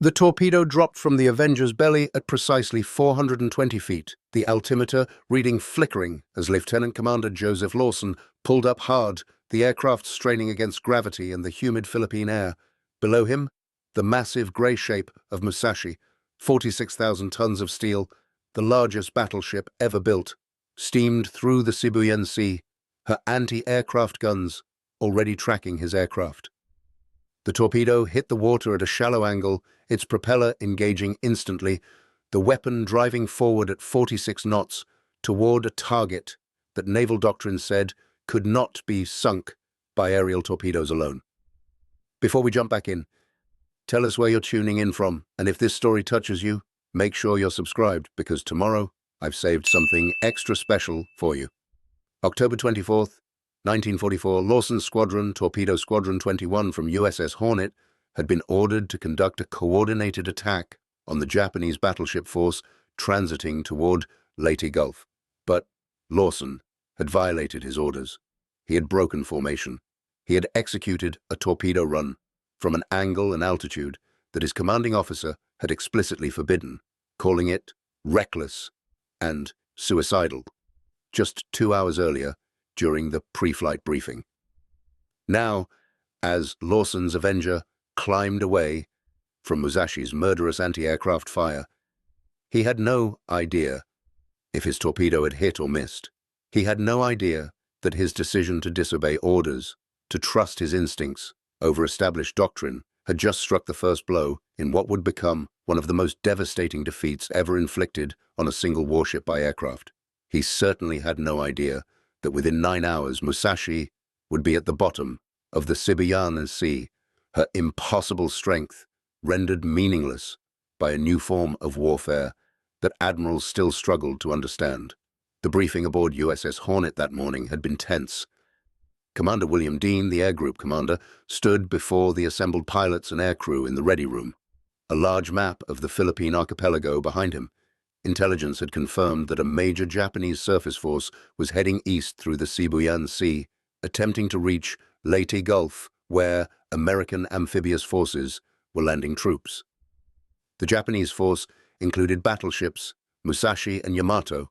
The torpedo dropped from the Avenger's belly at precisely 420 feet, the altimeter reading flickering as Lieutenant Commander Joseph Lawson pulled up hard, the aircraft straining against gravity and the humid Philippine air. Below him, the massive grey shape of Musashi, 46,000 tons of steel, the largest battleship ever built, steamed through the Sibuyan Sea, her anti-aircraft guns already tracking his aircraft. The torpedo hit the water at a shallow angle, its propeller engaging instantly, the weapon driving forward at 46 knots toward a target that naval doctrine said could not be sunk by aerial torpedoes alone. Before we jump back in, tell us where you're tuning in from, and if this story touches you, make sure you're subscribed, because tomorrow I've saved something extra special for you. October 24th, 1944, Lawson's squadron, Torpedo Squadron 21 from USS Hornet, had been ordered to conduct a coordinated attack on the Japanese battleship force transiting toward Leyte Gulf. But Lawson had violated his orders. He had broken formation. He had executed a torpedo run from an angle and altitude that his commanding officer had explicitly forbidden, calling it reckless and suicidal, just 2 hours earlier during the pre-flight briefing. Now, as Lawson's Avenger climbed away from Musashi's murderous anti-aircraft fire, he had no idea if his torpedo had hit or missed. He had no idea that his decision to disobey orders, to trust his instincts over established doctrine, had just struck the first blow in what would become one of the most devastating defeats ever inflicted on a single warship by aircraft. He certainly had no idea that within 9 hours Musashi would be at the bottom of the Sibuyan Sea, her impossible strength rendered meaningless by a new form of warfare that admirals still struggled to understand. The briefing aboard USS Hornet that morning had been tense. Commander William Dean, the air group commander, stood before the assembled pilots and aircrew in the ready room, a large map of the Philippine archipelago behind him. Intelligence had confirmed that a major Japanese surface force was heading east through the Sibuyan Sea, attempting to reach Leyte Gulf, where American amphibious forces were landing troops. The Japanese force included battleships, Musashi and Yamato,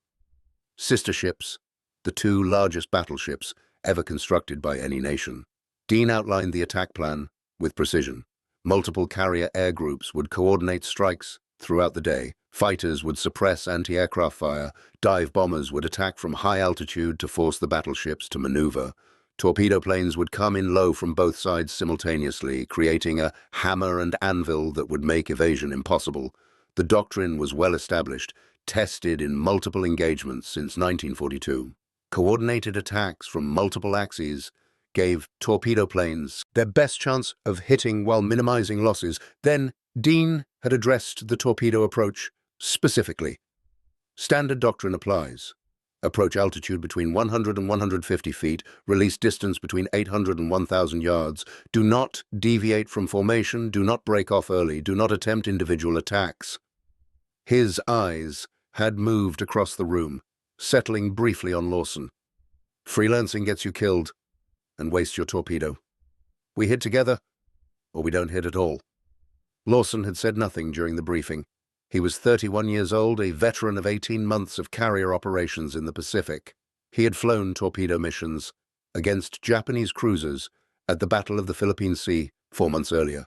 sister ships, the 2 largest battleships ever constructed by any nation. Dean outlined the attack plan with precision. Multiple carrier air groups would coordinate strikes throughout the day. Fighters would suppress anti-aircraft fire. Dive bombers would attack from high altitude to force the battleships to maneuver. Torpedo planes would come in low from both sides simultaneously, creating a hammer and anvil that would make evasion impossible. The doctrine was well established, tested in multiple engagements since 1942. Coordinated attacks from multiple axes gave torpedo planes their best chance of hitting while minimizing losses. Then Dean had addressed the torpedo approach specifically. Standard doctrine applies. Approach altitude between 100 and 150 feet, release distance between 800 and 1,000 yards. Do not deviate from formation, do not break off early, do not attempt individual attacks. His eyes had moved across the room, settling briefly on Lawson. Freelancing gets you killed and wastes your torpedo. We hit together, or we don't hit at all. Lawson had said nothing during the briefing. He was 31 years old, a veteran of 18 months of carrier operations in the Pacific. He had flown torpedo missions against Japanese cruisers at the Battle of the Philippine Sea 4 months earlier.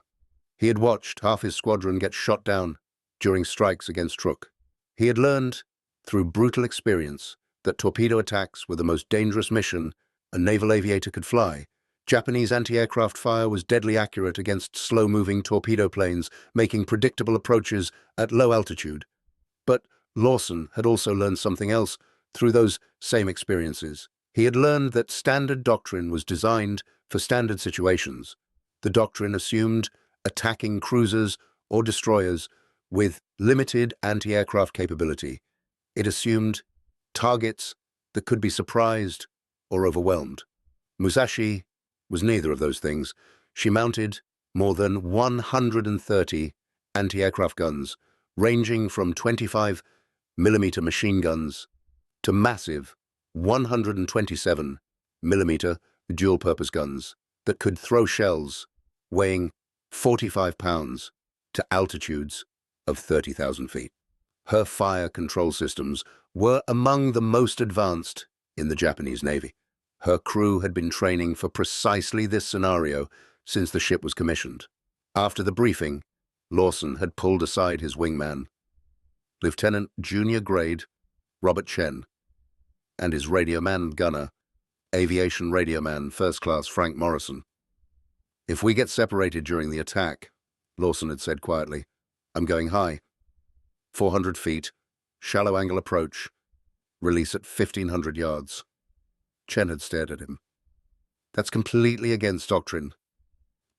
He had watched half his squadron get shot down during strikes against Truk. He had learned through brutal experience that torpedo attacks were the most dangerous mission a naval aviator could fly. Japanese anti-aircraft fire was deadly accurate against slow-moving torpedo planes, making predictable approaches at low altitude. But Lawson had also learned something else through those same experiences. He had learned that standard doctrine was designed for standard situations. The doctrine assumed attacking cruisers or destroyers with limited anti-aircraft capability. It assumed targets that could be surprised or overwhelmed. Musashi was neither of those things. She mounted more than 130 anti-aircraft guns, ranging from 25mm machine guns to massive 127mm dual-purpose guns that could throw shells weighing 45 pounds to altitudes of 30,000 feet. Her fire control systems were among the most advanced in the Japanese Navy. Her crew had been training for precisely this scenario since the ship was commissioned. After the briefing, Lawson had pulled aside his wingman, Lieutenant Junior Grade Robert Chen, and his radioman and gunner, Aviation Radioman First Class Frank Morrison. "If we get separated during the attack," Lawson had said quietly, "I'm going high. 400 feet, shallow angle approach, release at 1,500 yards. Chen had stared at him. "That's completely against doctrine.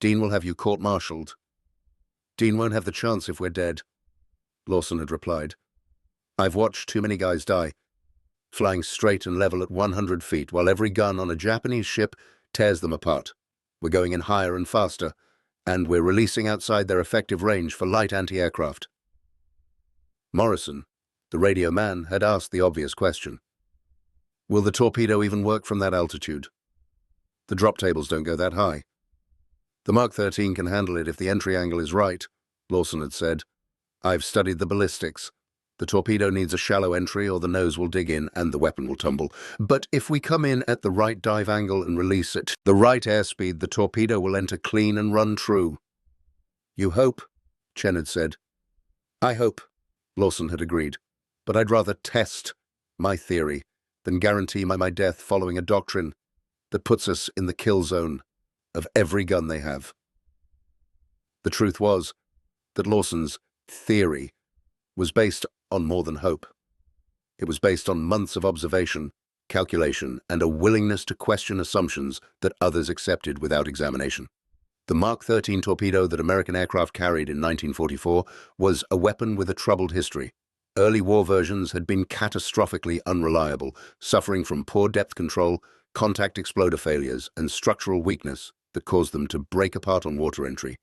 Dean will have you court-martialed." "Dean won't have the chance if we're dead," Lawson had replied. "I've watched too many guys die, flying straight and level at 100 feet while every gun on a Japanese ship tears them apart. We're going in higher and faster, and we're releasing outside their effective range for light anti-aircraft." Morrison, the radio man, had asked the obvious question. "Will the torpedo even work from that altitude? The drop tables don't go that high." "The Mark 13 can handle it if the entry angle is right," Lawson had said. "I've studied the ballistics. The torpedo needs a shallow entry or the nose will dig in and the weapon will tumble. But if we come in at the right dive angle and release at the right airspeed, the torpedo will enter clean and run true." "You hope," Chen had said. "I hope," Lawson had agreed. "But I'd rather test my theory than guarantee my death following a doctrine that puts us in the kill zone of every gun they have." The truth was that Lawson's theory was based on more than hope. It was based on months of observation, calculation, and a willingness to question assumptions that others accepted without examination. The Mark 13 torpedo that American aircraft carried in 1944 was a weapon with a troubled history. Early war versions had been catastrophically unreliable, suffering from poor depth control, contact exploder failures, and structural weakness that caused them to break apart on water entry.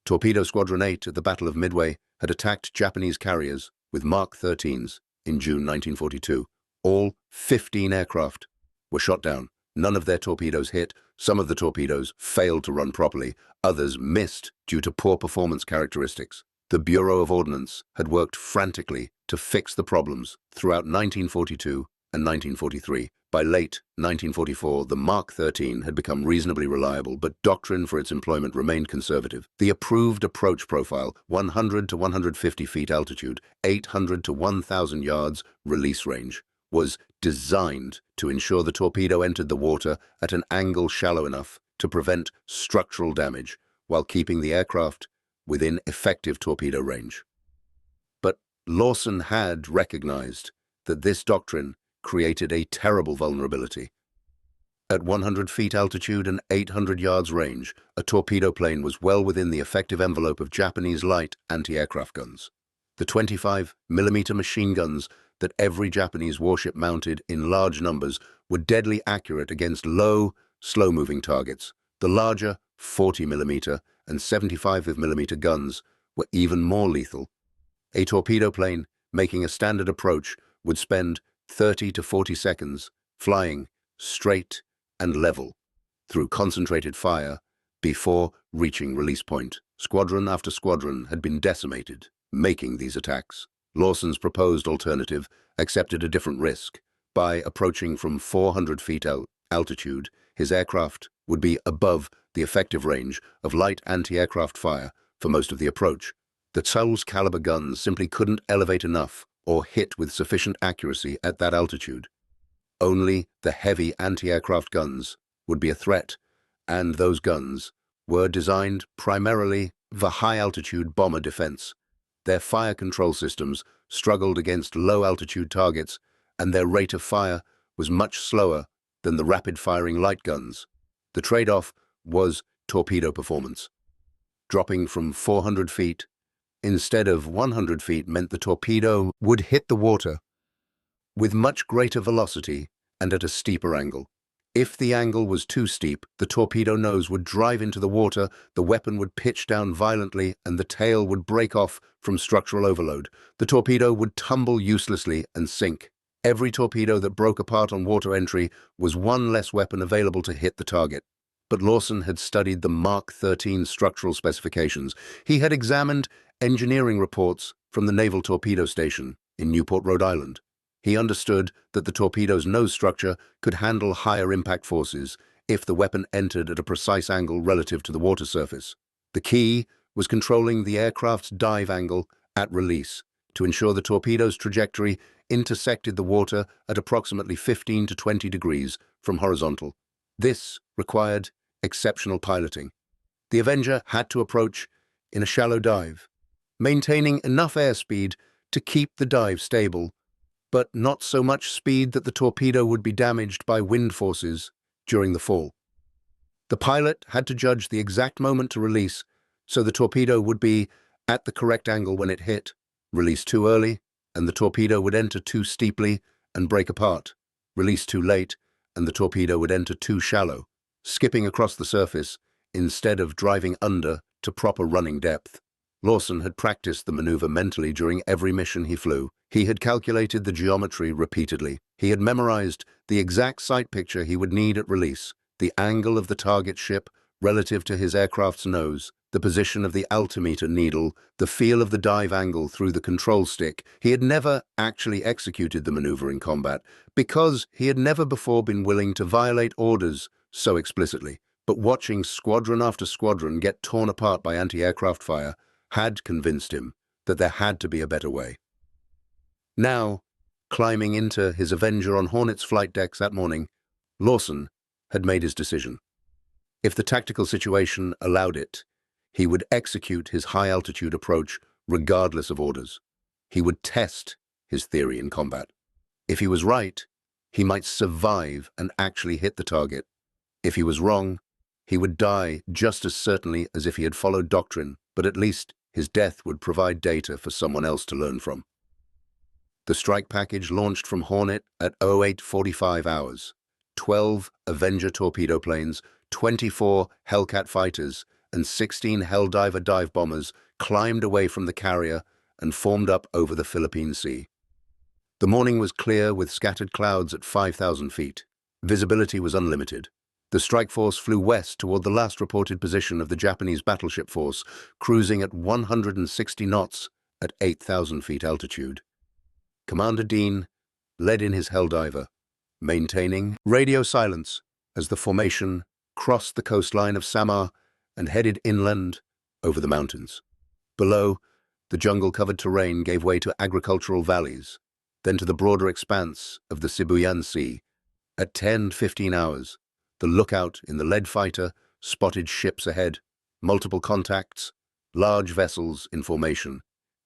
Torpedo Squadron 8 at the Battle of Midway had attacked Japanese carriers with Mark 13s in June 1942. All 15 aircraft were shot down. None of their torpedoes hit. Some of the torpedoes failed to run properly. Others missed due to poor performance characteristics. The Bureau of Ordnance had worked frantically to fix the problems throughout 1942 and 1943. By late 1944, the Mark 13 had become reasonably reliable, but doctrine for its employment remained conservative. The approved approach profile, 100 to 150 feet altitude, 800 to 1,000 yards release range, was designed to ensure the torpedo entered the water at an angle shallow enough to prevent structural damage while keeping the aircraft within effective torpedo range. But Lawson had recognized that this doctrine created a terrible vulnerability. At 100 feet altitude and 800 yards range, a torpedo plane was well within the effective envelope of Japanese light anti-aircraft guns. The 25mm machine guns that every Japanese warship mounted in large numbers were deadly accurate against low, slow-moving targets. The larger 40mm and 75mm guns were even more lethal. A torpedo plane making a standard approach would spend 30 to 40 seconds flying straight and level through concentrated fire before reaching release point. Squadron after squadron had been decimated making these attacks. Lawson's proposed alternative accepted a different risk. By approaching from 400 feet altitude, his aircraft would be above the effective range of light anti-aircraft fire for most of the approach. The Tsaul's caliber guns simply couldn't elevate enough or hit with sufficient accuracy at that altitude. Only the heavy anti-aircraft guns would be a threat, and those guns were designed primarily for high-altitude bomber defense. Their fire control systems struggled against low-altitude targets, and their rate of fire was much slower than the rapid-firing light guns. The trade-off was torpedo performance. Dropping from 400 feet instead of 100 feet meant the torpedo would hit the water with much greater velocity and at a steeper angle. If the angle was too steep, the torpedo nose would drive into the water, the weapon would pitch down violently, and the tail would break off from structural overload. The torpedo would tumble uselessly and sink. Every torpedo that broke apart on water entry was one less weapon available to hit the target. But Lawson had studied the Mark 13 structural specifications. He had examined engineering reports from the Naval Torpedo Station in Newport, Rhode Island. He understood that the torpedo's nose structure could handle higher impact forces if the weapon entered at a precise angle relative to the water surface. The key was controlling the aircraft's dive angle at release to ensure the torpedo's trajectory intersected the water at approximately 15 to 20 degrees from horizontal. This required exceptional piloting. The Avenger had to approach in a shallow dive, maintaining enough airspeed to keep the dive stable, but not so much speed that the torpedo would be damaged by wind forces during the fall. The pilot had to judge the exact moment to release so the torpedo would be at the correct angle when it hit. Release too early, and the torpedo would enter too steeply and break apart. Release too late, and the torpedo would enter too shallow, skipping across the surface instead of driving under to proper running depth. Lawson had practiced the maneuver mentally during every mission he flew. He had calculated the geometry repeatedly. He had memorized the exact sight picture he would need at release, the angle of the target ship relative to his aircraft's nose, the position of the altimeter needle, the feel of the dive angle through the control stick. He had never actually executed the maneuver in combat because he had never before been willing to violate orders so explicitly. But watching squadron after squadron get torn apart by anti-aircraft fire had convinced him that there had to be a better way. Now, climbing into his Avenger on Hornet's flight decks that morning, Lawson had made his decision. If the tactical situation allowed it, he would execute his high-altitude approach regardless of orders. He would test his theory in combat. If he was right, he might survive and actually hit the target. If he was wrong, he would die just as certainly as if he had followed doctrine, but at least his death would provide data for someone else to learn from. The strike package launched from Hornet at 08:45 hours. 12 Avenger torpedo planes, 24 Hellcat fighters, and 16 Helldiver dive bombers climbed away from the carrier and formed up over the Philippine Sea. The morning was clear with scattered clouds at 5,000 feet. Visibility was unlimited. The strike force flew west toward the last reported position of the Japanese battleship force, cruising at 160 knots at 8,000 feet altitude. Commander Dean led in his Helldiver, maintaining radio silence as the formation crossed the coastline of Samar and headed inland over the mountains. Below, the jungle-covered terrain gave way to agricultural valleys, then to the broader expanse of the Sibuyan Sea. At 10:15 hours, the lookout in the lead fighter spotted ships ahead, multiple contacts, large vessels in formation,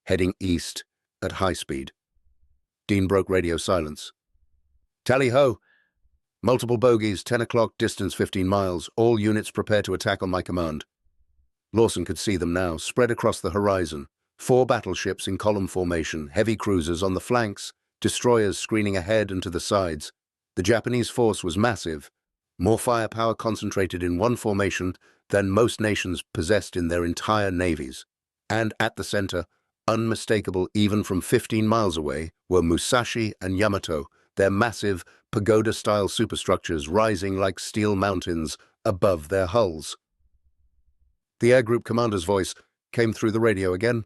heading east at high speed. Dean broke radio silence. "Tally-ho! Multiple bogies, 10 o'clock, distance 15 miles. All units prepare to attack on my command." Lawson could see them now, spread across the horizon. 4 battleships in column formation, heavy cruisers on the flanks, destroyers screening ahead and to the sides. The Japanese force was massive, more firepower concentrated in one formation than most nations possessed in their entire navies. And at the center, unmistakable even from 15 miles away, were Musashi and Yamato, their massive pagoda-style superstructures rising like steel mountains above their hulls. The air group commander's voice came through the radio again.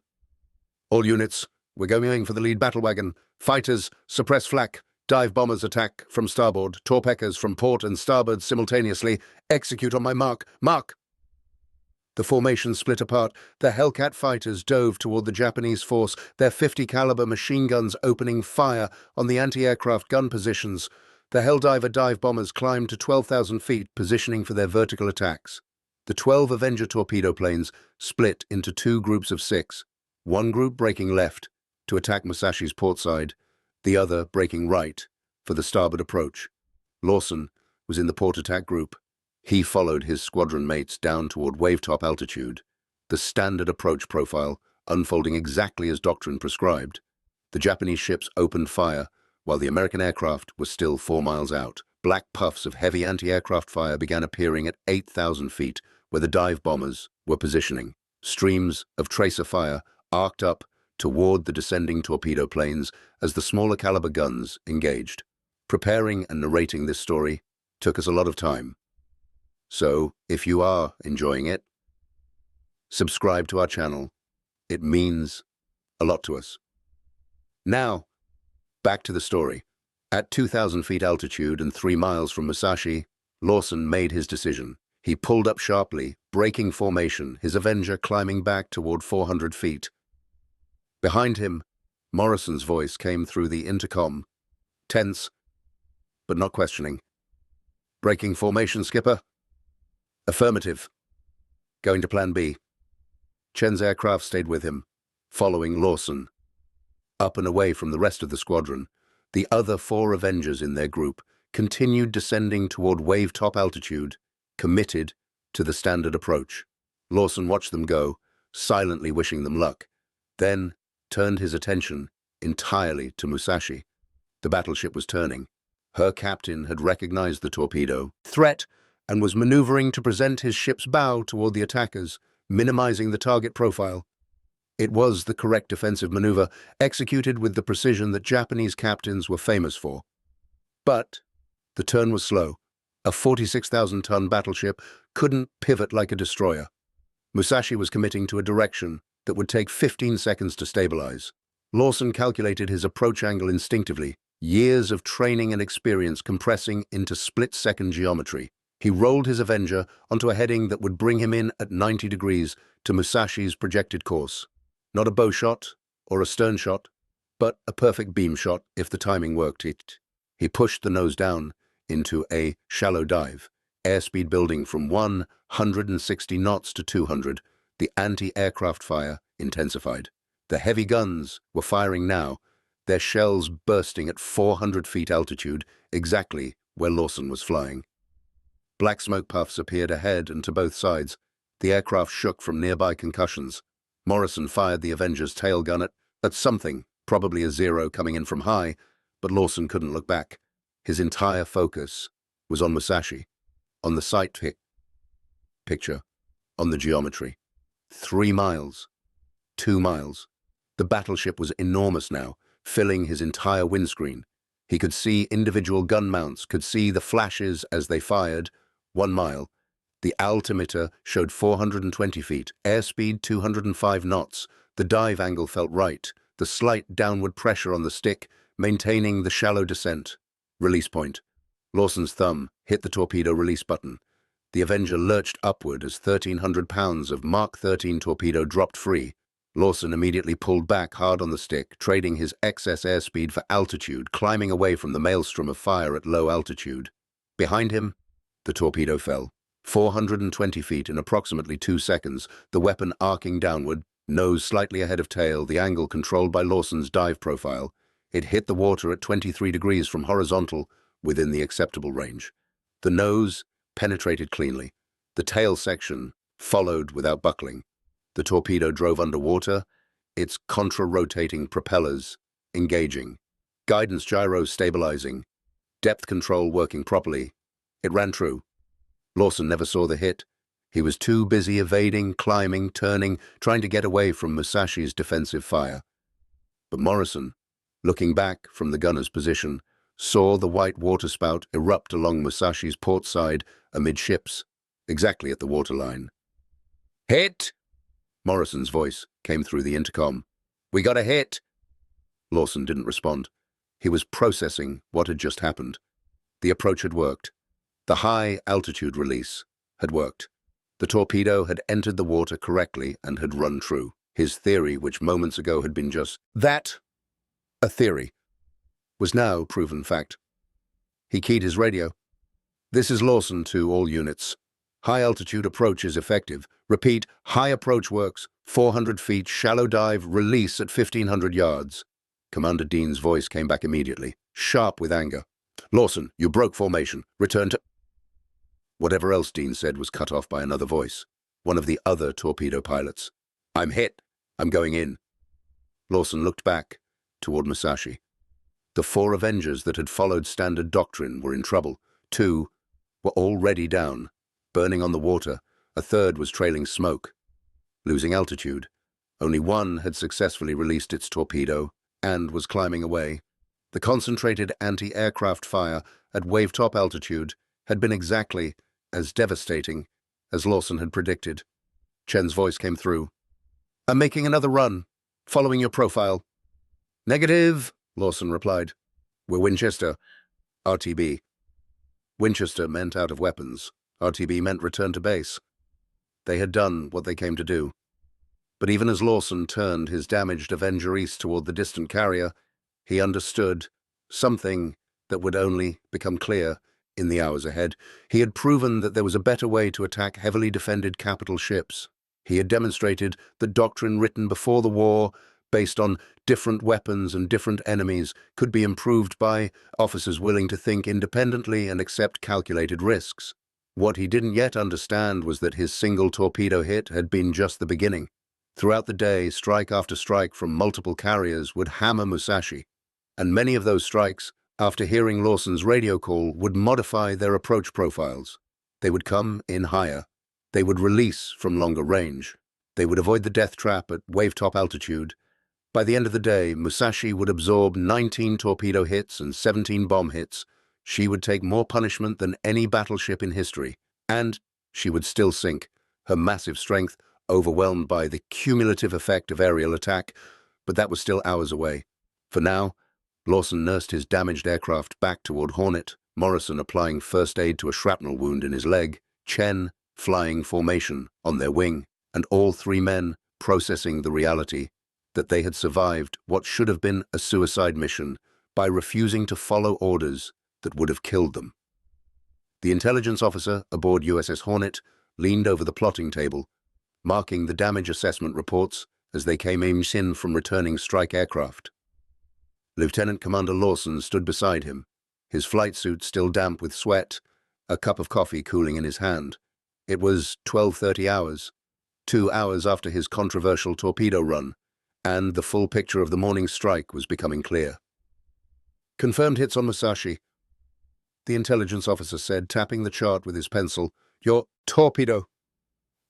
"All units, we're going for the lead battle wagon. Fighters, suppress flak. Dive bombers attack from starboard. Torpedoes from port and starboard simultaneously. Execute on my mark. Mark!" The formation split apart. The Hellcat fighters dove toward the Japanese force, their 50-caliber machine guns opening fire on the anti-aircraft gun positions. The Helldiver dive bombers climbed to 12,000 feet, positioning for their vertical attacks. The 12 Avenger torpedo planes split into 2 groups of 6, one group breaking left to attack Musashi's port side, the other breaking right for the starboard approach. Lawson was in the port attack group. He followed his squadron mates down toward wavetop altitude, the standard approach profile unfolding exactly as doctrine prescribed. The Japanese ships opened fire, while the American aircraft were still 4 miles out. Black puffs of heavy anti-aircraft fire began appearing at 8,000 feet, where the dive bombers were positioning. Streams of tracer fire arced up toward the descending torpedo planes as the smaller caliber guns engaged. Preparing and narrating this story took us a lot of time. So, if you are enjoying it, subscribe to our channel. It means a lot to us. Now, back to the story. At 2,000 feet altitude and 3 miles from Musashi, Lawson made his decision. He pulled up sharply, breaking formation, his Avenger climbing back toward 400 feet. Behind him, Morrison's voice came through the intercom, tense, but not questioning. "Breaking formation, Skipper?" "Affirmative. Going to Plan B." Chen's aircraft stayed with him, following Lawson. Up and away from the rest of the squadron, the other 4 Avengers in their group continued descending toward wave-top altitude, committed to the standard approach. Lawson watched them go, silently wishing them luck, then turned his attention entirely to Musashi. The battleship was turning. Her captain had recognized the torpedo threat and was maneuvering to present his ship's bow toward the attackers, minimizing the target profile. It was the correct defensive maneuver, executed with the precision that Japanese captains were famous for. But the turn was slow. A 46,000-ton battleship couldn't pivot like a destroyer. Musashi was committing to a direction that would take 15 seconds to stabilize. Lawson calculated his approach angle instinctively, years of training and experience compressing into split-second geometry. He rolled his Avenger onto a heading that would bring him in at 90 degrees to Musashi's projected course. Not a bow shot or a stern shot, but a perfect beam shot if the timing worked. He pushed the nose down into a shallow dive, airspeed building from 160 knots to 200. The anti-aircraft fire intensified. The heavy guns were firing now, their shells bursting at 400 feet altitude, exactly where Lawson was flying. Black smoke puffs appeared ahead and to both sides. The aircraft shook from nearby concussions. Morrison fired the Avenger's tail gun at something, probably a Zero coming in from high, but Lawson couldn't look back. His entire focus was on Musashi, on the sight picture, on the geometry. 3 miles, 2 miles. The battleship was enormous now, filling his entire windscreen. He could see individual gun mounts, could see the flashes as they fired. 1 mile. The altimeter showed 420 feet, airspeed 205 knots. The dive angle felt right, the slight downward pressure on the stick, maintaining the shallow descent. Release point. Lawson's thumb hit the torpedo release button. The Avenger lurched upward as 1,300 pounds of Mark 13 torpedo dropped free. Lawson immediately pulled back hard on the stick, trading his excess airspeed for altitude, climbing away from the maelstrom of fire at low altitude. Behind him, the torpedo fell. 420 feet in approximately 2 seconds, the weapon arcing downward, nose slightly ahead of tail, the angle controlled by Lawson's dive profile. It hit the water at 23 degrees from horizontal, within the acceptable range. The nose penetrated cleanly. The tail section followed without buckling. The torpedo drove underwater, its contra-rotating propellers engaging, guidance gyros stabilizing, depth control working properly. It ran true. Lawson never saw the hit. He was too busy evading, climbing, turning, trying to get away from Musashi's defensive fire. But Morrison, looking back from the gunner's position, saw the white waterspout erupt along Musashi's port side amidships, exactly at the waterline. "Hit!" Morrison's voice came through the intercom. "We got a hit!" Lawson didn't respond. He was processing what had just happened. The approach had worked. The high-altitude release had worked. The torpedo had entered the water correctly and had run true. His theory, which moments ago had been just that, a theory, was now proven fact. He keyed his radio. "This is Lawson to all units. High-altitude approach is effective. Repeat, high approach works. 400 feet, shallow dive, release at 1,500 yards. Commander Dean's voice came back immediately, sharp with anger. "Lawson, you broke formation. Return to—" Whatever else Dean said was cut off by another voice, one of the other torpedo pilots. "I'm hit. I'm going in." Lawson looked back toward Musashi. The 4 Avengers that had followed standard doctrine were in trouble. 2 were already down, burning on the water. A 3rd was trailing smoke, losing altitude. Only 1 had successfully released its torpedo and was climbing away. The concentrated anti-aircraft fire at wave-top altitude had been exactly as devastating as Lawson had predicted. Chen's voice came through. I'm making another run, following your profile. Negative, Lawson replied. We're Winchester. RTB. Winchester meant out of weapons. RTB meant return to base. They had done what they came to do. But even as Lawson turned his damaged Avenger east toward the distant carrier, he understood something that would only become clear in the hours ahead. He had proven that there was a better way to attack heavily defended capital ships. He had demonstrated that doctrine written before the war, based on different weapons and different enemies, could be improved by officers willing to think independently and accept calculated risks. What he didn't yet understand was that his single torpedo hit had been just the beginning. Throughout the day, strike after strike from multiple carriers would hammer Musashi, and many of those strikes, after hearing Lawson's radio call, would modify their approach profiles. They would come in higher. They would release from longer range. They would avoid the death trap at wave-top altitude. By the end of the day, Musashi would absorb 19 torpedo hits and 17 bomb hits. She would take more punishment than any battleship in history, and she would still sink, her massive strength overwhelmed by the cumulative effect of aerial attack, but that was still hours away. For now, Lawson nursed his damaged aircraft back toward Hornet, Morrison applying first aid to a shrapnel wound in his leg, Chen flying formation on their wing, and all three men processing the reality that they had survived what should have been a suicide mission by refusing to follow orders that would have killed them. The intelligence officer aboard USS Hornet leaned over the plotting table, marking the damage assessment reports as they came in from returning strike aircraft. Lieutenant Commander Lawson stood beside him, his flight suit still damp with sweat, a cup of coffee cooling in his hand. It was 12:30 hours, 2 hours after his controversial torpedo run, and the full picture of the morning's strike was becoming clear. Confirmed hits on Musashi, the intelligence officer said, tapping the chart with his pencil. Your torpedo.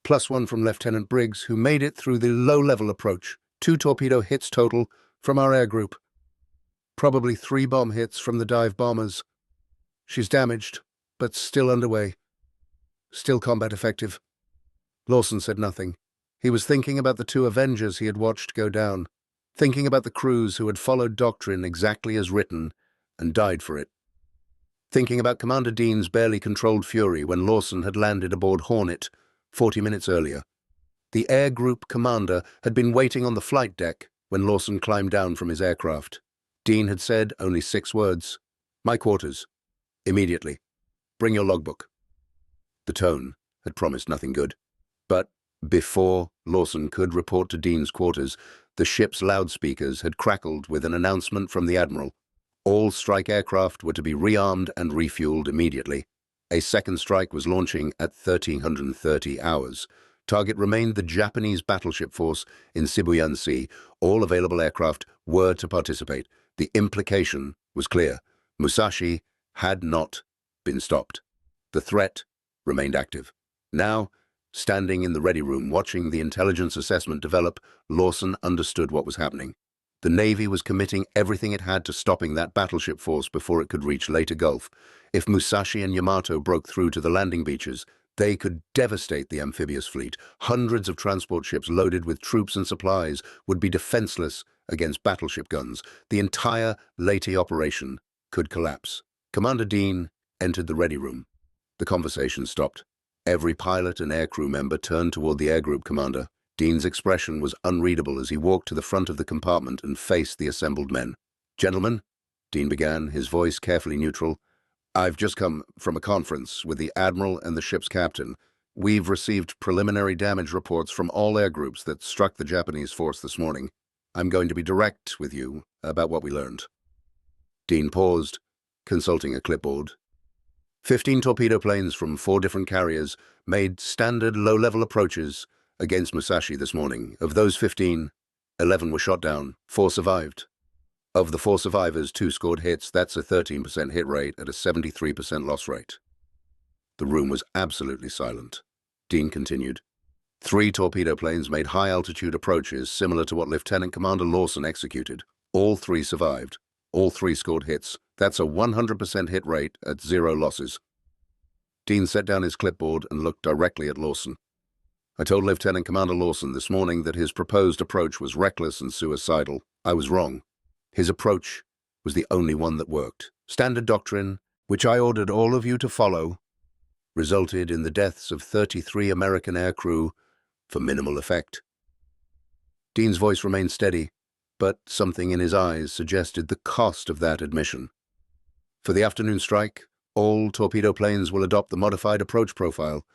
+1 from Lieutenant Briggs, who made it through the low-level approach. 2 torpedo hits total from our air group. Probably 3 bomb hits from the dive bombers. She's damaged, but still underway. Still combat effective. Lawson said nothing. He was thinking about the 2 Avengers he had watched go down, thinking about the crews who had followed doctrine exactly as written and died for it. Thinking about Commander Dean's barely controlled fury when Lawson had landed aboard Hornet 40 minutes earlier. The air group commander had been waiting on the flight deck when Lawson climbed down from his aircraft. Dean had said only 6 words. My quarters. Immediately. Bring your logbook. The tone had promised nothing good. But before Lawson could report to Dean's quarters, the ship's loudspeakers had crackled with an announcement from the Admiral. All strike aircraft were to be rearmed and refueled immediately. A second strike was launching at 1330 hours. Target remained the Japanese battleship force in Sibuyan Sea. All available aircraft were to participate. The implication was clear. Musashi had not been stopped. The threat remained active. Now, standing in the ready room watching the intelligence assessment develop, Lawson understood what was happening. The Navy was committing everything it had to stopping that battleship force before it could reach Leyte Gulf. If Musashi and Yamato broke through to the landing beaches, they could devastate the amphibious fleet. Hundreds of transport ships loaded with troops and supplies would be defenseless against battleship guns. The entire Leyte operation could collapse. Commander Dean entered the ready room. The conversation stopped. Every pilot and aircrew member turned toward the air group commander. Dean's expression was unreadable as he walked to the front of the compartment and faced the assembled men. Gentlemen, Dean began, his voice carefully neutral, I've just come from a conference with the Admiral and the ship's captain. We've received preliminary damage reports from all air groups that struck the Japanese force this morning. I'm going to be direct with you about what we learned. Dean paused, consulting a clipboard. 15 torpedo planes from 4 different carriers made standard low-level approaches against Musashi this morning. Of those 15, 11 were shot down, 4 survived. Of the 4 survivors, 2 scored hits. That's a 13% hit rate at a 73% loss rate. The room was absolutely silent. Dean continued. 3 torpedo planes made high-altitude approaches similar to what Lieutenant Commander Lawson executed. All 3 survived. All 3 scored hits. That's a 100% hit rate at 0 losses. Dean set down his clipboard and looked directly at Lawson. I told Lieutenant Commander Lawson this morning that his proposed approach was reckless and suicidal. I was wrong. His approach was the only one that worked. Standard doctrine, which I ordered all of you to follow, resulted in the deaths of 33 American aircrew for minimal effect. Dean's voice remained steady, but something in his eyes suggested the cost of that admission. For the afternoon strike, all torpedo planes will adopt the modified approach profile.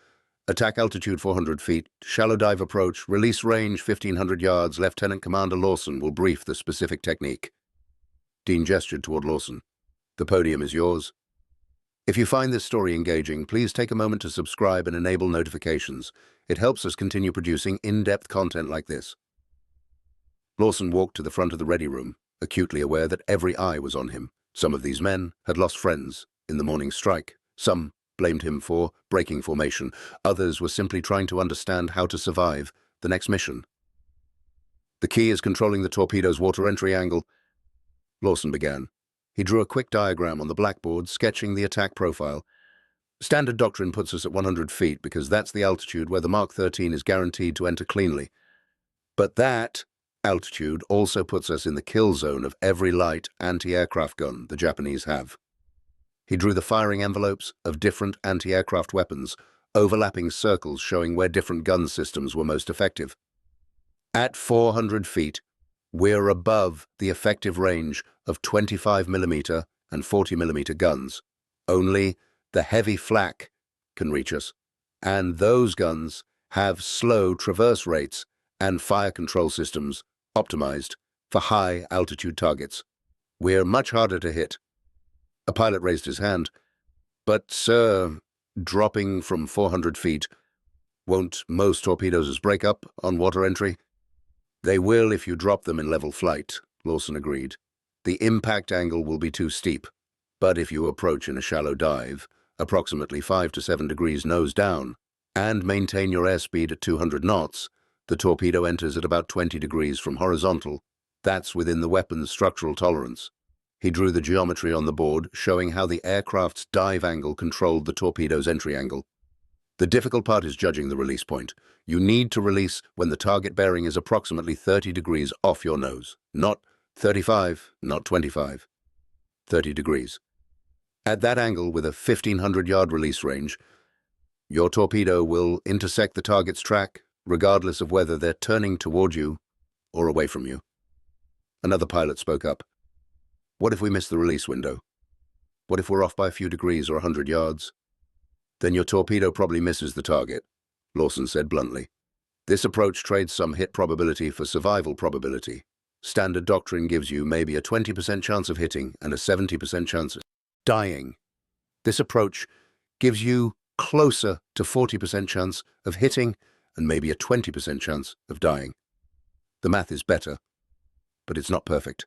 Attack altitude 400 feet, shallow dive approach, release range 1,500 yards. Lieutenant Commander Lawson will brief the specific technique. Dean gestured toward Lawson. The podium is yours. If you find this story engaging, please take a moment to subscribe and enable notifications. It helps us continue producing in-depth content like this. Lawson walked to the front of the ready room, acutely aware that every eye was on him. Some of these men had lost friends in the morning strike. Some blamed him for breaking formation. Others were simply trying to understand how to survive the next mission. The key is controlling the torpedo's water entry angle. Lawson began. He drew a quick diagram on the blackboard, sketching the attack profile. Standard doctrine puts us at 100 feet because that's the altitude where the Mark 13 is guaranteed to enter cleanly. But that altitude also puts us in the kill zone of every light anti-aircraft gun the Japanese have. He drew the firing envelopes of different anti-aircraft weapons, overlapping circles showing where different gun systems were most effective. At 400 feet, we're above the effective range of 25mm and 40mm guns. Only the heavy flak can reach us, and those guns have slow traverse rates and fire control systems optimized for high-altitude targets. We're much harder to hit. A pilot raised his hand. But, sir, dropping from 400 feet, won't most torpedoes break up on water entry? They will if you drop them in level flight, Lawson agreed. The impact angle will be too steep, but if you approach in a shallow dive, approximately 5 to 7 degrees nose down, and maintain your airspeed at 200 knots, the torpedo enters at about 20 degrees from horizontal. That's within the weapon's structural tolerance. He drew the geometry on the board, showing how the aircraft's dive angle controlled the torpedo's entry angle. The difficult part is judging the release point. You need to release when the target bearing is approximately 30 degrees off your nose. Not 35, not 25. 30 degrees. At that angle, with a 1,500-yard release range, your torpedo will intersect the target's track, regardless of whether they're turning toward you or away from you. Another pilot spoke up. What if we miss the release window? What if we're off by a few degrees or 100 yards? Then your torpedo probably misses the target, Lawson said bluntly. This approach trades some hit probability for survival probability. Standard doctrine gives you maybe a 20% chance of hitting and a 70% chance of dying. This approach gives you closer to 40% chance of hitting and maybe a 20% chance of dying. The math is better, but it's not perfect.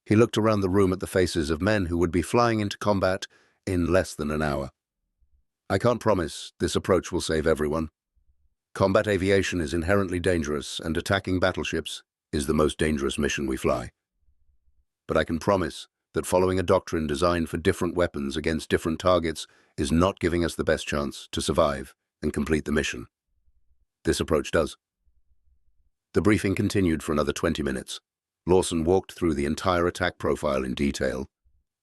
He looked around the room at the faces of men who would be flying into combat in less than an hour. I can't promise this approach will save everyone. Combat aviation is inherently dangerous, and attacking battleships is the most dangerous mission we fly. But I can promise that following a doctrine designed for different weapons against different targets is not giving us the best chance to survive and complete the mission. This approach does. The briefing continued for another 20 minutes. Lawson walked through the entire attack profile in detail,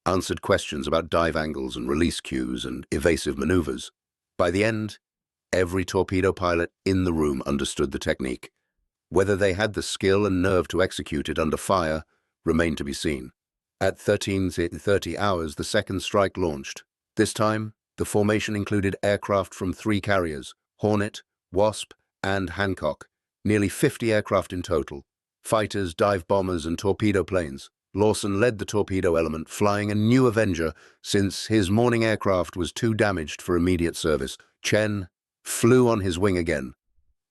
answered questions about dive angles and release cues and evasive maneuvers. By the end, every torpedo pilot in the room understood the technique. Whether they had the skill and nerve to execute it under fire remained to be seen. At 13:30 hours, the second strike launched. This time, the formation included aircraft from 3 carriers, Hornet, Wasp, and Hancock, nearly 50 aircraft in total. Fighters, dive bombers, and torpedo planes. Lawson led the torpedo element, flying a new Avenger since his morning aircraft was too damaged for immediate service. Chen flew on his wing again,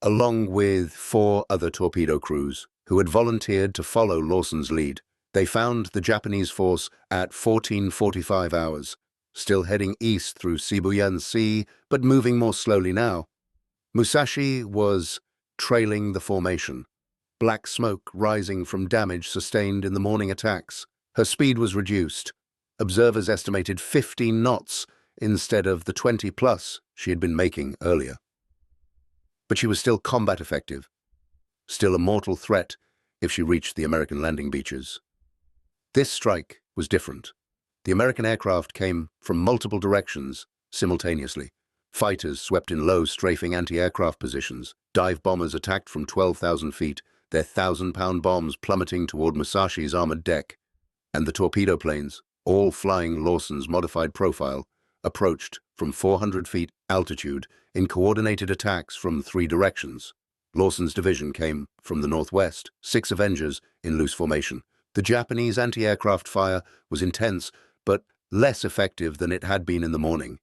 along with 4 other torpedo crews who had volunteered to follow Lawson's lead. They found the Japanese force at 14:45 hours, still heading east through Sibuyan Sea, but moving more slowly now. Musashi was trailing the formation, black smoke rising from damage sustained in the morning attacks. Her speed was reduced. Observers estimated 15 knots instead of the 20+ she had been making earlier. But she was still combat effective, still a mortal threat if she reached the American landing beaches. This strike was different. The American aircraft came from multiple directions simultaneously. Fighters swept in low, strafing anti-aircraft positions. Dive bombers attacked from 12,000 feet, their 1,000-pound bombs plummeting toward Musashi's armored deck. And the torpedo planes, all flying Lawson's modified profile, approached from 400 feet altitude in coordinated attacks from 3 directions. Lawson's division came from the northwest, 6 Avengers in loose formation. The Japanese anti-aircraft fire was intense, but less effective than it had been in the morning.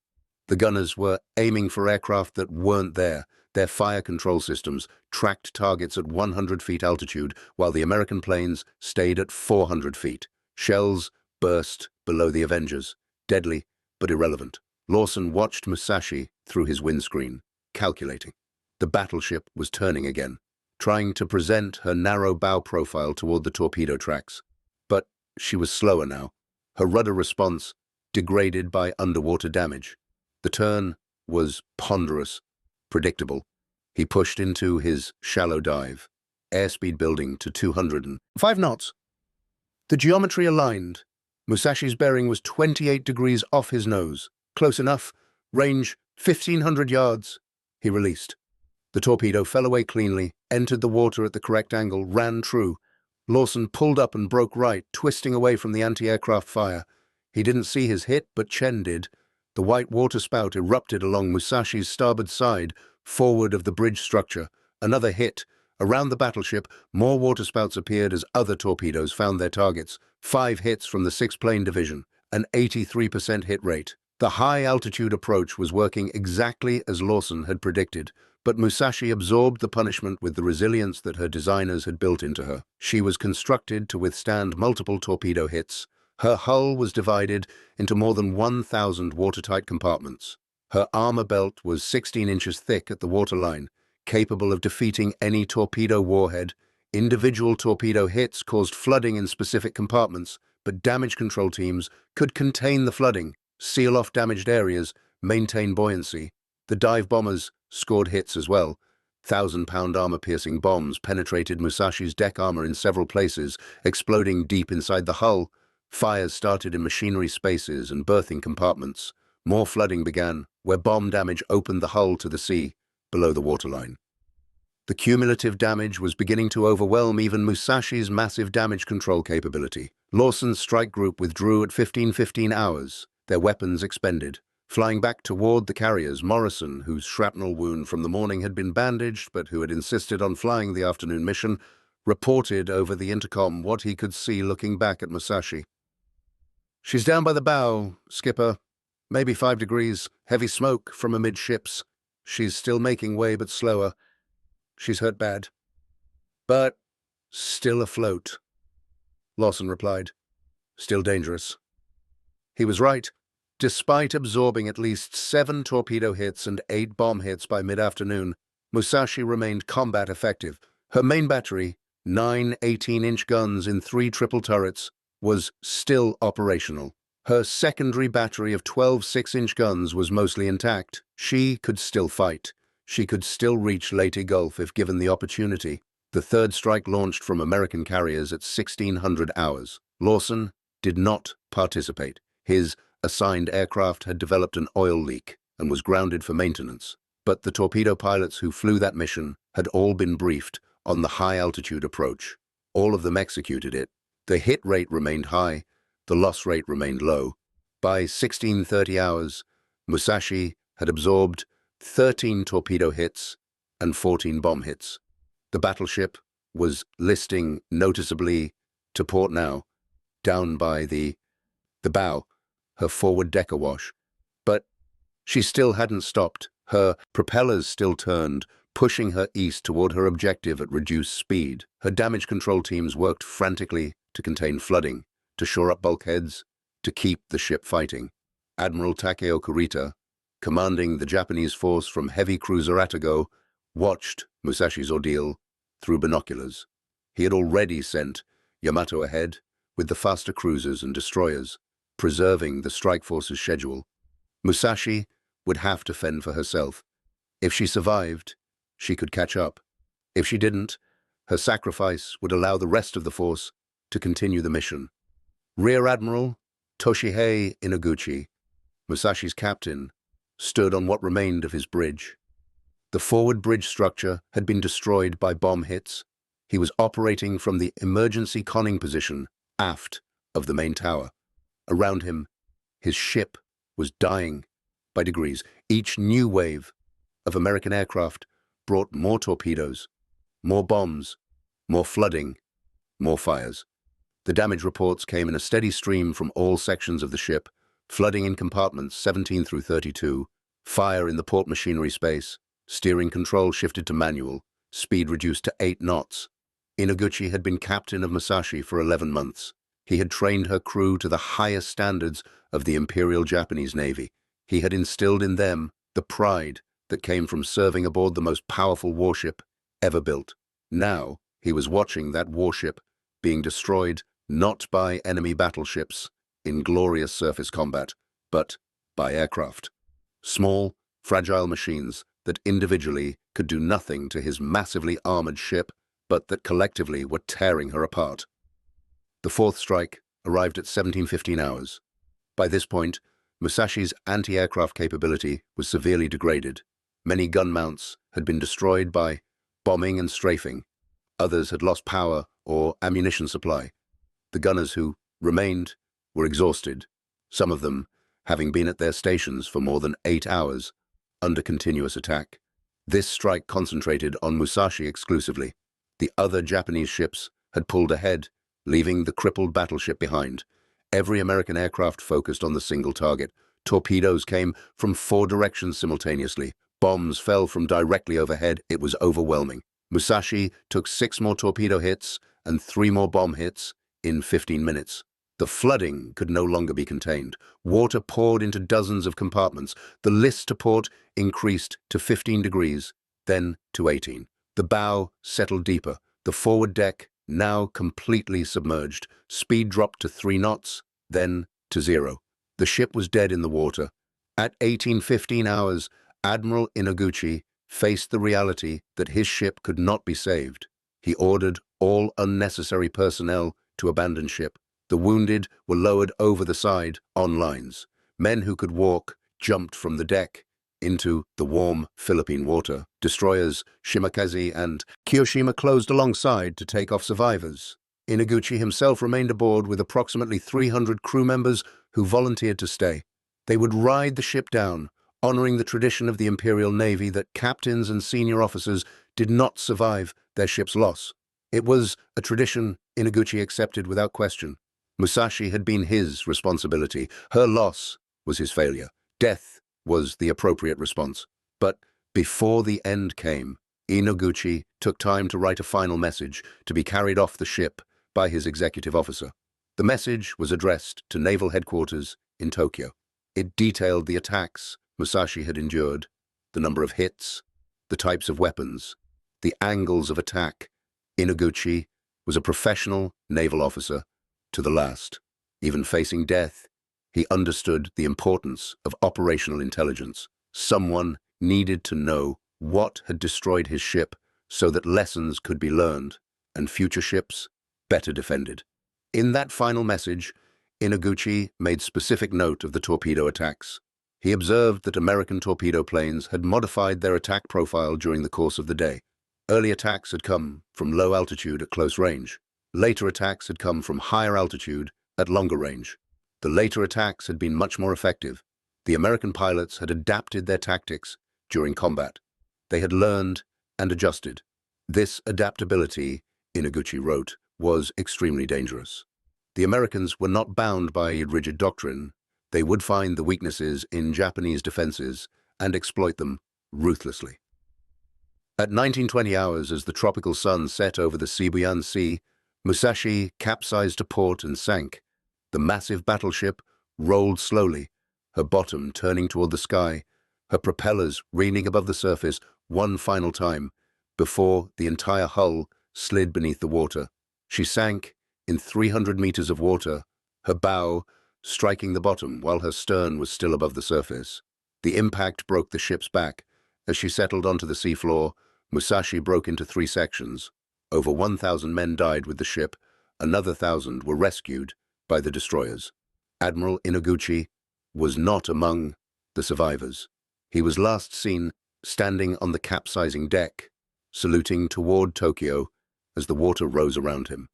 The gunners were aiming for aircraft that weren't there. Their fire control systems tracked targets at 100 feet altitude, while the American planes stayed at 400 feet. Shells burst below the Avengers, deadly but irrelevant. Lawson watched Musashi through his windscreen, calculating. The battleship was turning again, trying to present her narrow bow profile toward the torpedo tracks. But she was slower now, her rudder response degraded by underwater damage. The turn was ponderous, predictable. He pushed into his shallow dive, airspeed building to 205 knots. The geometry aligned. Musashi's bearing was 28 degrees off his nose. Close enough. Range 1,500 yards. He released. The torpedo fell away cleanly, entered the water at the correct angle, ran true. Lawson pulled up and broke right, twisting away from the anti-aircraft fire. He didn't see his hit, but Chen did. The white waterspout erupted along Musashi's starboard side, forward of the bridge structure. Another hit. Around the battleship, more waterspouts appeared as other torpedoes found their targets. 5 hits from the 6-plane division, an 83% hit rate. The high-altitude approach was working exactly as Lawson had predicted, but Musashi absorbed the punishment with the resilience that her designers had built into her. She was constructed to withstand multiple torpedo hits. Her hull was divided into more than 1,000 watertight compartments. Her armor belt was 16 inches thick at the waterline, capable of defeating any torpedo warhead. Individual torpedo hits caused flooding in specific compartments, but damage control teams could contain the flooding, seal off damaged areas, maintain buoyancy. The dive bombers scored hits as well. 1,000-pound armor-piercing bombs penetrated Musashi's deck armor in several places, exploding deep inside the hull. Fires started in machinery spaces and berthing compartments. More flooding began, where bomb damage opened the hull to the sea, below the waterline. The cumulative damage was beginning to overwhelm even Musashi's massive damage control capability. Lawson's strike group withdrew at 15:15 hours, their weapons expended. Flying back toward the carriers, Morrison, whose shrapnel wound from the morning had been bandaged but who had insisted on flying the afternoon mission, reported over the intercom what he could see looking back at Musashi. "She's down by the bow, skipper. Maybe 5 degrees, heavy smoke from amidships. She's still making way but slower. She's hurt bad. But still afloat," Lawson replied. "Still dangerous." He was right. Despite absorbing at least 7 torpedo hits and 8 bomb hits by mid-afternoon, Musashi remained combat effective. Her main battery, 9 18-inch guns in 3 triple turrets, was still operational. Her secondary battery of 12 6-inch guns was mostly intact. She could still fight. She could still reach Leyte Gulf if given the opportunity. The third strike launched from American carriers at 1600 hours. Lawson did not participate. His assigned aircraft had developed an oil leak and was grounded for maintenance. But the torpedo pilots who flew that mission had all been briefed on the high-altitude approach. All of them executed it. The hit rate remained high. The loss rate remained low. By 16:30 hours, Musashi had absorbed 13 torpedo hits and 14 bomb hits. The battleship was listing noticeably to port now, down by the bow, her forward deck awash. But she still hadn't stopped. Her propellers still turned, pushing her east toward her objective at reduced speed. Her damage control teams worked frantically to contain flooding, to shore up bulkheads, to keep the ship fighting. Admiral Takeo Kurita, commanding the Japanese force from heavy cruiser Atago, watched Musashi's ordeal through binoculars. He had already sent Yamato ahead with the faster cruisers and destroyers, preserving the strike force's schedule. Musashi would have to fend for herself. If she survived, she could catch up. If she didn't, her sacrifice would allow the rest of the force to continue the mission. Rear Admiral Toshihei Inaguchi, Musashi's captain, stood on what remained of his bridge. The forward bridge structure had been destroyed by bomb hits. He was operating from the emergency conning position aft of the main tower. Around him, his ship was dying by degrees. Each new wave of American aircraft brought more torpedoes, more bombs, more flooding, more fires. The damage reports came in a steady stream from all sections of the ship: flooding in compartments 17 through 32, fire in the port machinery space, steering control shifted to manual, speed reduced to 8 knots. Inaguchi had been captain of Musashi for 11 months. He had trained her crew to the highest standards of the Imperial Japanese Navy. He had instilled in them the pride that came from serving aboard the most powerful warship ever built. Now, he was watching that warship being destroyed not by enemy battleships in glorious surface combat, but by aircraft. Small, fragile machines that individually could do nothing to his massively armored ship, but that collectively were tearing her apart. The fourth strike arrived at 17:15 hours. By this point, Musashi's anti-aircraft capability was severely degraded. Many gun mounts had been destroyed by bombing and strafing. Others had lost power or ammunition supply. The gunners who remained were exhausted, some of them having been at their stations for more than 8 hours under continuous attack. This strike concentrated on Musashi exclusively. The other Japanese ships had pulled ahead, leaving the crippled battleship behind. Every American aircraft focused on the single target. Torpedoes came from 4 directions simultaneously. Bombs fell from directly overhead. It was overwhelming. Musashi took 6 more torpedo hits and 3 more bomb hits in 15 minutes. The flooding could no longer be contained. Water poured into dozens of compartments. The list to port increased to 15 degrees, then to 18. The bow settled deeper. The forward deck, now completely submerged. Speed dropped to 3 knots, then to 0. The ship was dead in the water. At 18:15 hours, Admiral Inaguchi faced the reality that his ship could not be saved. He ordered all unnecessary personnel to abandon ship. The wounded were lowered over the side on lines. Men who could walk jumped from the deck into the warm Philippine water. Destroyers Shimakaze and Kiyoshima closed alongside to take off survivors. Inaguchi himself remained aboard with approximately 300 crew members who volunteered to stay. They would ride the ship down, honoring the tradition of the Imperial Navy that captains and senior officers did not survive their ship's loss. It was a tradition Inaguchi accepted without question. Musashi had been his responsibility. Her loss was his failure. Death was the appropriate response. But before the end came, Inaguchi took time to write a final message to be carried off the ship by his executive officer. The message was addressed to Naval Headquarters in Tokyo. It detailed the attacks Musashi had endured, the number of hits, the types of weapons, the angles of attack. Inaguchi was a professional naval officer to the last. Even facing death, he understood the importance of operational intelligence. Someone needed to know what had destroyed his ship so that lessons could be learned and future ships better defended. In that final message, Inaguchi made specific note of the torpedo attacks. He observed that American torpedo planes had modified their attack profile during the course of the day. Early attacks had come from low altitude at close range. Later attacks had come from higher altitude at longer range. The later attacks had been much more effective. The American pilots had adapted their tactics during combat. They had learned and adjusted. This adaptability, Inaguchi wrote, was extremely dangerous. The Americans were not bound by a rigid doctrine. They would find the weaknesses in Japanese defenses and exploit them ruthlessly. At 19:20 hours, as the tropical sun set over the Sibuyan Sea, Musashi capsized to port and sank. The massive battleship rolled slowly, her bottom turning toward the sky, her propellers reeling above the surface one final time before the entire hull slid beneath the water. She sank in 300 meters of water, her bow striking the bottom while her stern was still above the surface. The impact broke the ship's back. As she settled onto the seafloor, Musashi broke into 3 sections. Over 1,000 men died with the ship. Another 1,000 were rescued by the destroyers. Admiral Inoguchi was not among the survivors. He was last seen standing on the capsizing deck, saluting toward Tokyo as the water rose around him.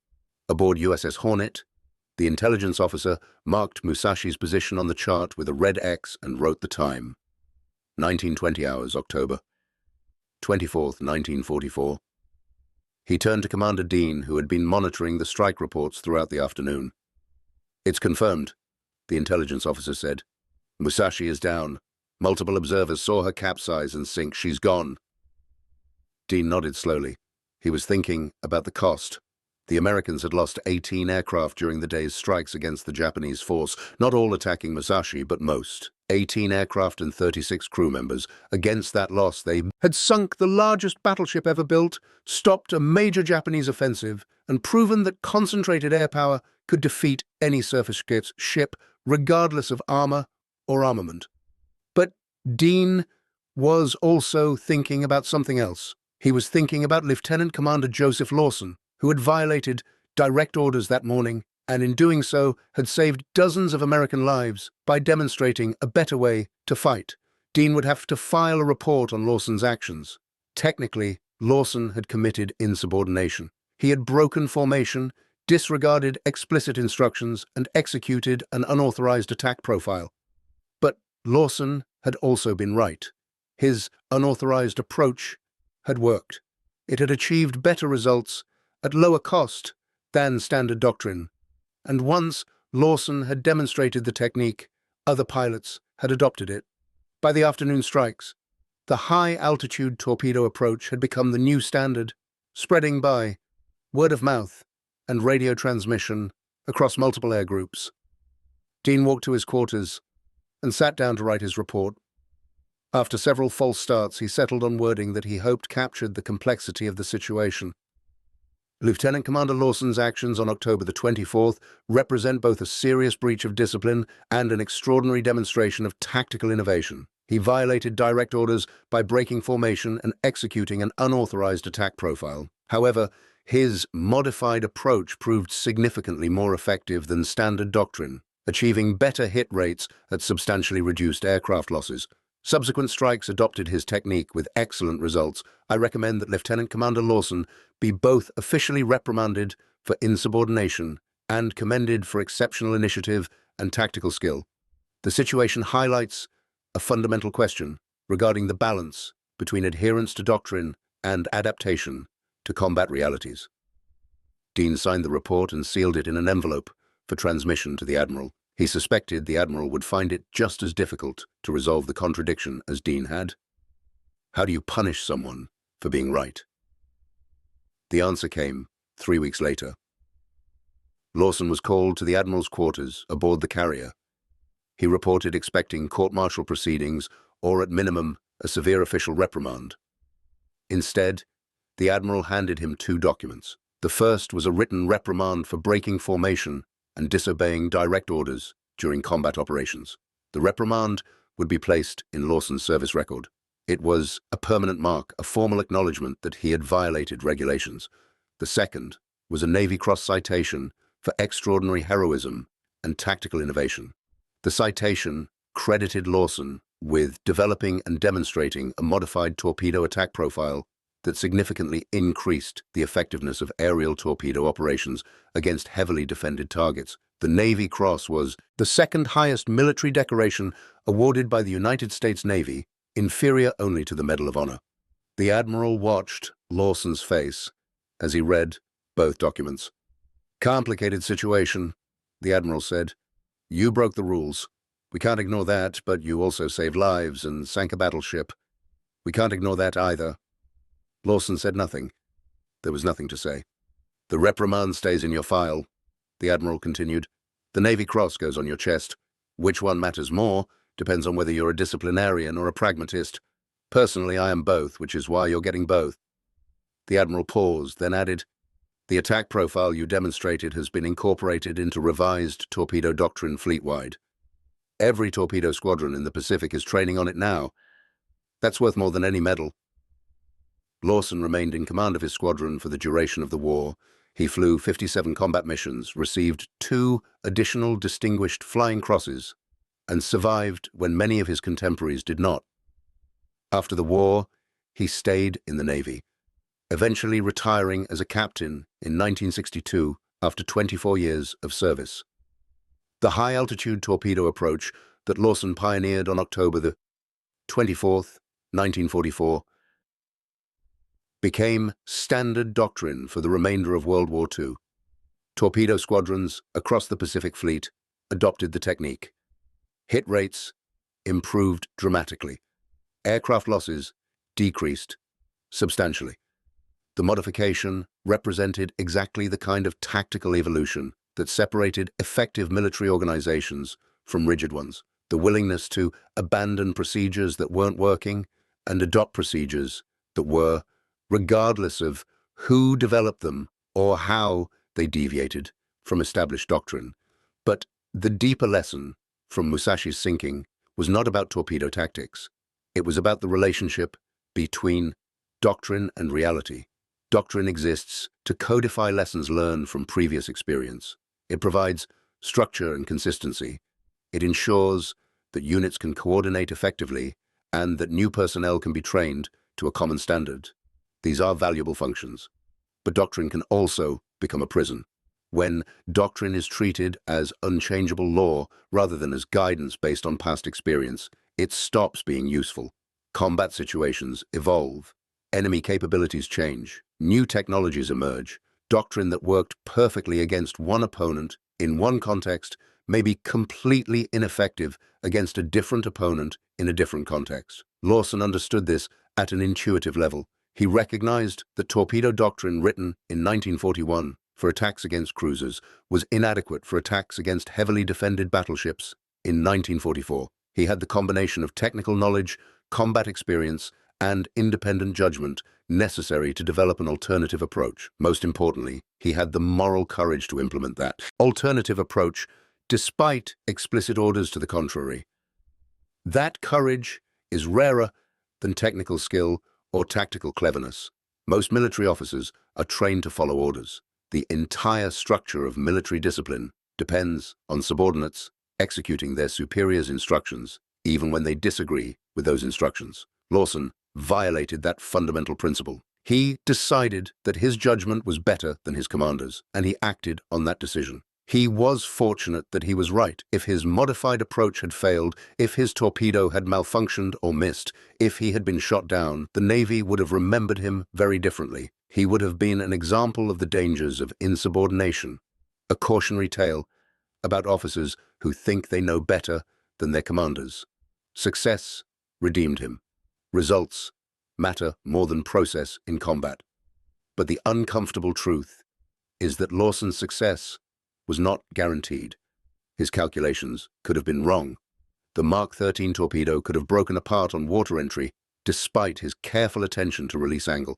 Aboard USS Hornet, the intelligence officer marked Musashi's position on the chart with a red X and wrote the time. 1920 hours, October 24th, 1944. He turned to Commander Dean, who had been monitoring the strike reports throughout the afternoon. "It's confirmed," the intelligence officer said. "Musashi is down. Multiple observers saw her capsize and sink. She's gone." Dean nodded slowly. He was thinking about the cost. The Americans had lost 18 aircraft during the day's strikes against the Japanese force, not all attacking Musashi, but most. 18 aircraft and 36 crew members. Against that loss, they had sunk the largest battleship ever built, stopped a major Japanese offensive, and proven that concentrated air power could defeat any surface ship, regardless of armor or armament. But Dean was also thinking about something else. He was thinking about Lieutenant Commander Joseph Lawson, who had violated direct orders that morning, and in doing so had saved dozens of American lives by demonstrating a better way to fight. Dean would have to file a report on Lawson's actions. Technically, Lawson had committed insubordination. He had broken formation, disregarded explicit instructions, and executed an unauthorized attack profile. But Lawson had also been right. His unauthorized approach had worked. It had achieved better results at lower cost than standard doctrine. And once Lawson had demonstrated the technique, other pilots had adopted it. By the afternoon strikes, the high-altitude torpedo approach had become the new standard, spreading by word of mouth and radio transmission across multiple air groups. Dean walked to his quarters and sat down to write his report. After several false starts, he settled on wording that he hoped captured the complexity of the situation. Lieutenant Commander Lawson's actions on October the 24th represent both a serious breach of discipline and an extraordinary demonstration of tactical innovation. He violated direct orders by breaking formation and executing an unauthorized attack profile. However, his modified approach proved significantly more effective than standard doctrine, achieving better hit rates at substantially reduced aircraft losses. Subsequent strikes adopted his technique with excellent results. I recommend that Lieutenant Commander Lawson be both officially reprimanded for insubordination and commended for exceptional initiative and tactical skill. The situation highlights a fundamental question regarding the balance between adherence to doctrine and adaptation to combat realities. Dean signed the report and sealed it in an envelope for transmission to the Admiral. He suspected the Admiral would find it just as difficult to resolve the contradiction as Dean had. How do you punish someone for being right? The answer came 3 weeks later. Lawson was called to the Admiral's quarters aboard the carrier. He reported expecting court-martial proceedings or, at minimum, a severe official reprimand. Instead, the Admiral handed him 2 documents. The first was a written reprimand for breaking formation and disobeying direct orders during combat operations. The reprimand would be placed in Lawson's service record. It was a permanent mark, a formal acknowledgement that he had violated regulations. The second was a Navy Cross citation for extraordinary heroism and tactical innovation. The citation credited Lawson with developing and demonstrating a modified torpedo attack profile that significantly increased the effectiveness of aerial torpedo operations against heavily defended targets. The Navy Cross was the second highest military decoration awarded by the United States Navy, inferior only to the Medal of Honor. The Admiral watched Lawson's face as he read both documents. "Complicated situation," the Admiral said. "You broke the rules. We can't ignore that, but you also saved lives and sank a battleship. We can't ignore that either." Lawson said nothing. There was nothing to say. "The reprimand stays in your file," the Admiral continued. "The Navy Cross goes on your chest. Which one matters more depends on whether you're a disciplinarian or a pragmatist. Personally, I am both, which is why you're getting both." The Admiral paused, then added, "The attack profile you demonstrated has been incorporated into revised torpedo doctrine fleet-wide. Every torpedo squadron in the Pacific is training on it now. That's worth more than any medal." Lawson remained in command of his squadron for the duration of the war. He flew 57 combat missions, received 2 additional distinguished flying crosses, and survived when many of his contemporaries did not. After the war, he stayed in the Navy, eventually retiring as a captain in 1962 after 24 years of service. The high-altitude torpedo approach that Lawson pioneered on October the 24th, 1944, became standard doctrine for the remainder of World War II. Torpedo squadrons across the Pacific Fleet adopted the technique. Hit rates improved dramatically. Aircraft losses decreased substantially. The modification represented exactly the kind of tactical evolution that separated effective military organizations from rigid ones. The willingness to abandon procedures that weren't working and adopt procedures that were, regardless of who developed them or how they deviated from established doctrine. But the deeper lesson from Musashi's sinking was not about torpedo tactics. It was about the relationship between doctrine and reality. Doctrine exists to codify lessons learned from previous experience. It provides structure and consistency. It ensures that units can coordinate effectively and that new personnel can be trained to a common standard. These are valuable functions. But doctrine can also become a prison. When doctrine is treated as unchangeable law rather than as guidance based on past experience, it stops being useful. Combat situations evolve. Enemy capabilities change. New technologies emerge. Doctrine that worked perfectly against one opponent in one context may be completely ineffective against a different opponent in a different context. Lawson understood this at an intuitive level. He recognized that torpedo doctrine written in 1941 for attacks against cruisers was inadequate for attacks against heavily defended battleships in 1944. He had the combination of technical knowledge, combat experience, and independent judgment necessary to develop an alternative approach. Most importantly, he had the moral courage to implement that alternative approach despite explicit orders to the contrary. That courage is rarer than technical skill or tactical cleverness. Most military officers are trained to follow orders. The entire structure of military discipline depends on subordinates executing their superiors' instructions, even when they disagree with those instructions. Lawson violated that fundamental principle. He decided that his judgment was better than his commander's, and he acted on that decision. He was fortunate that he was right. If his modified approach had failed, if his torpedo had malfunctioned or missed, if he had been shot down, the Navy would have remembered him very differently. He would have been an example of the dangers of insubordination, a cautionary tale about officers who think they know better than their commanders. Success redeemed him. Results matter more than process in combat. But the uncomfortable truth is that Lawson's success was not guaranteed. His calculations could have been wrong. The Mark 13 torpedo could have broken apart on water entry despite his careful attention to release angle.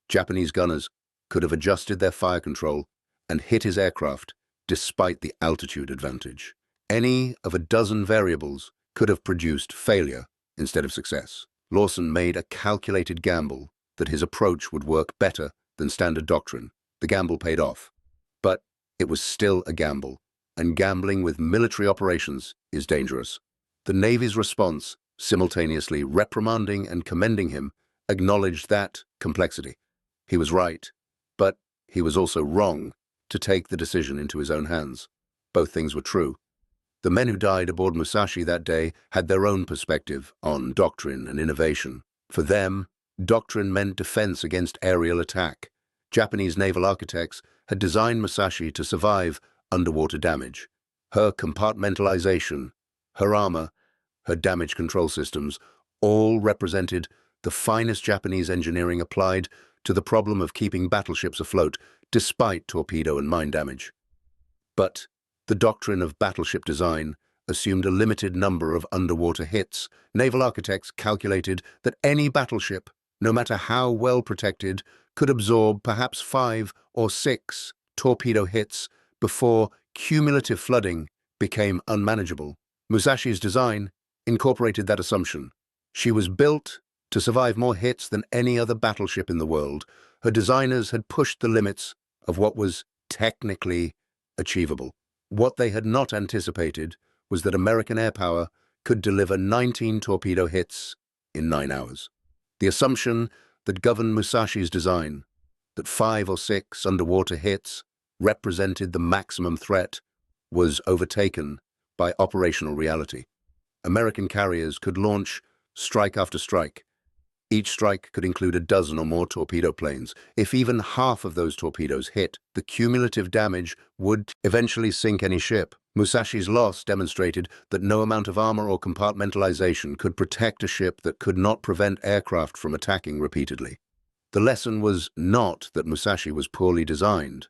Japanese gunners could have adjusted their fire control and hit his aircraft despite the altitude advantage. Any of a dozen variables could have produced failure instead of success. Lawson made a calculated gamble that his approach would work better than standard doctrine. The gamble paid off. But it was still a gamble, and gambling with military operations is dangerous. The Navy's response, simultaneously reprimanding and commending him, acknowledged that complexity. He was right, but he was also wrong to take the decision into his own hands. Both things were true. The men who died aboard Musashi that day had their own perspective on doctrine and innovation. For them, doctrine meant defense against aerial attack. Japanese naval architects had designed Musashi to survive underwater damage. Her compartmentalization, her armor, her damage control systems, all represented the finest Japanese engineering applied to the problem of keeping battleships afloat despite torpedo and mine damage. But the doctrine of battleship design assumed a limited number of underwater hits. Naval architects calculated that any battleship, no matter how well protected, could absorb perhaps 5 or 6 torpedo hits before cumulative flooding became unmanageable. Musashi's design incorporated that assumption. She was built To survive more hits than any other battleship in the world, her designers had pushed the limits of what was technically achievable. What they had not anticipated was that American air power could deliver 19 torpedo hits in 9 hours. The assumption that governed Musashi's design, that 5 or 6 underwater hits represented the maximum threat, was overtaken by operational reality. American carriers could launch strike after strike. Each strike could include a dozen or more torpedo planes. If even half of those torpedoes hit, the cumulative damage would eventually sink any ship. Musashi's loss demonstrated that no amount of armor or compartmentalization could protect a ship that could not prevent aircraft from attacking repeatedly. The lesson was not that Musashi was poorly designed.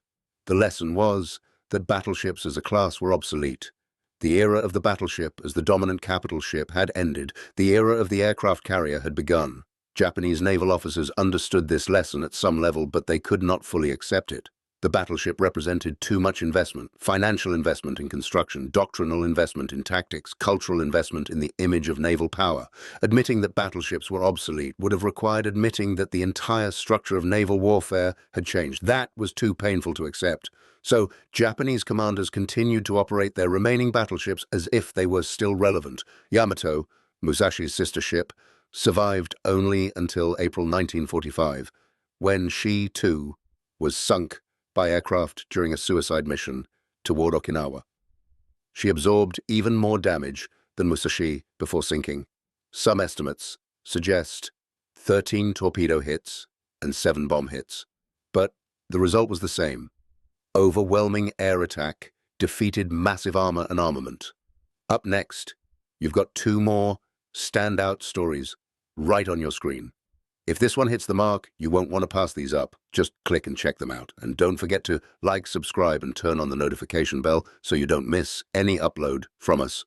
The lesson was that battleships as a class were obsolete. The era of the battleship as the dominant capital ship had ended. The era of the aircraft carrier had begun. Japanese naval officers understood this lesson at some level, but they could not fully accept it. The battleship represented too much investment, financial investment in construction, doctrinal investment in tactics, cultural investment in the image of naval power. Admitting that battleships were obsolete would have required admitting that the entire structure of naval warfare had changed. That was too painful to accept. So, Japanese commanders continued to operate their remaining battleships as if they were still relevant. Yamato, Musashi's sister ship, survived only until April 1945, when she, too, was sunk by aircraft during a suicide mission toward Okinawa. She absorbed even more damage than Musashi before sinking. Some estimates suggest 13 torpedo hits and 7 bomb hits, but the result was the same. Overwhelming air attack defeated massive armor and armament. Up next, you've got 2 more standout stories right on your screen. If this one hits the mark, you won't want to pass these up. Just click and check them out. And don't forget to like, subscribe, and turn on the notification bell so you don't miss any upload from us.